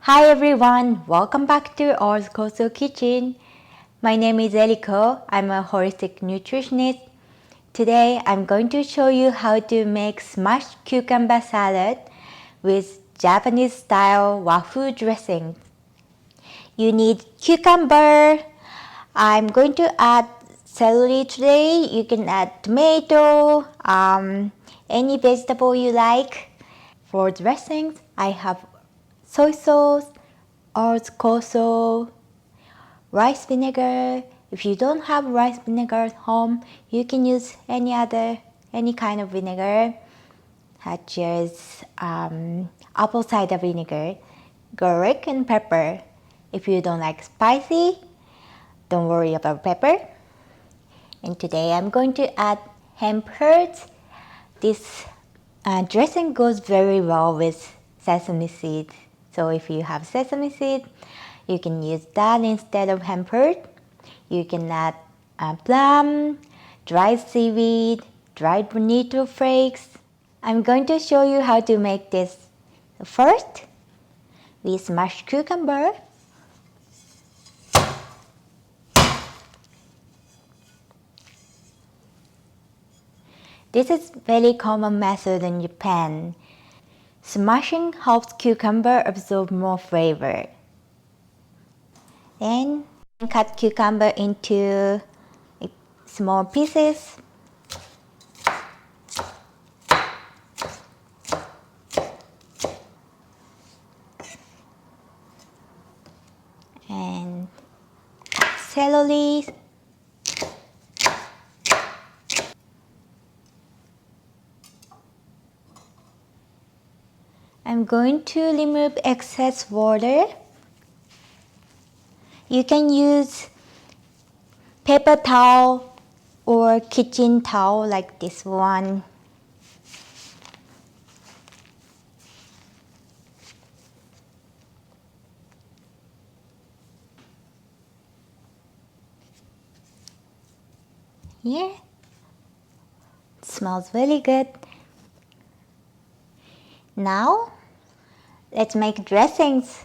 Hi everyone, welcome back to our Koso Kitchen. My name is Eriko. I'm a holistic nutritionist. Today I'm going to show you how to make smashed cucumber salad with Japanese style wafu dressing. You need cucumber. I'm going to add celery today. You can add tomato, any vegetable you like. For dressings, I have soy sauce, or koso, rice vinegar. If you don't have rice vinegar at home, you can use any kind of vinegar, such as apple cider vinegar, garlic and pepper. If you don't like spicy, don't worry about pepper. And today I'm going to add hemp hearts. This dressing goes very well with sesame seed. So if you have sesame seed, you can use that instead of hemp heart. You can add plum, dried seaweed, dried bonito flakes. I'm going to show you how to make this. First, we smash cucumber. This is very common method in Japan. Smashing helps cucumber absorb more flavor. Then cut cucumber into small pieces. And celery. I'm going to remove excess water. You can use paper towel or kitchen towel like this one. Here. It smells very good. Now, let's make dressings.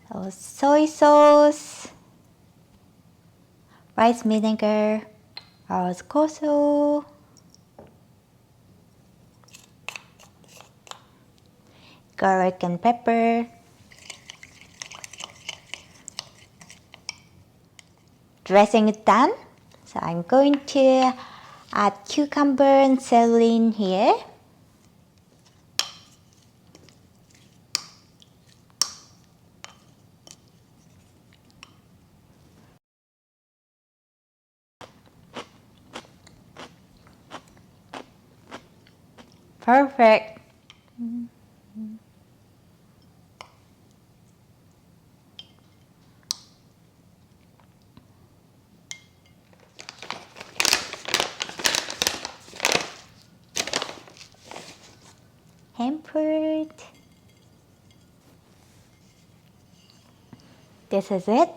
So soy sauce, rice vinegar, or koso, garlic and pepper, dressing is done. So I'm going to add cucumber and celery in here. Perfect. Hemp. This is it.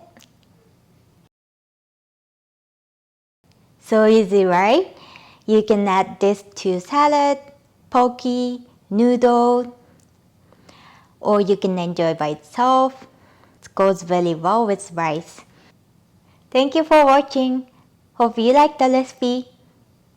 So easy, right? You can add this to salad, poke, noodle, or you can enjoy by itself. It goes very well with rice. Thank you for watching. Hope you liked the recipe.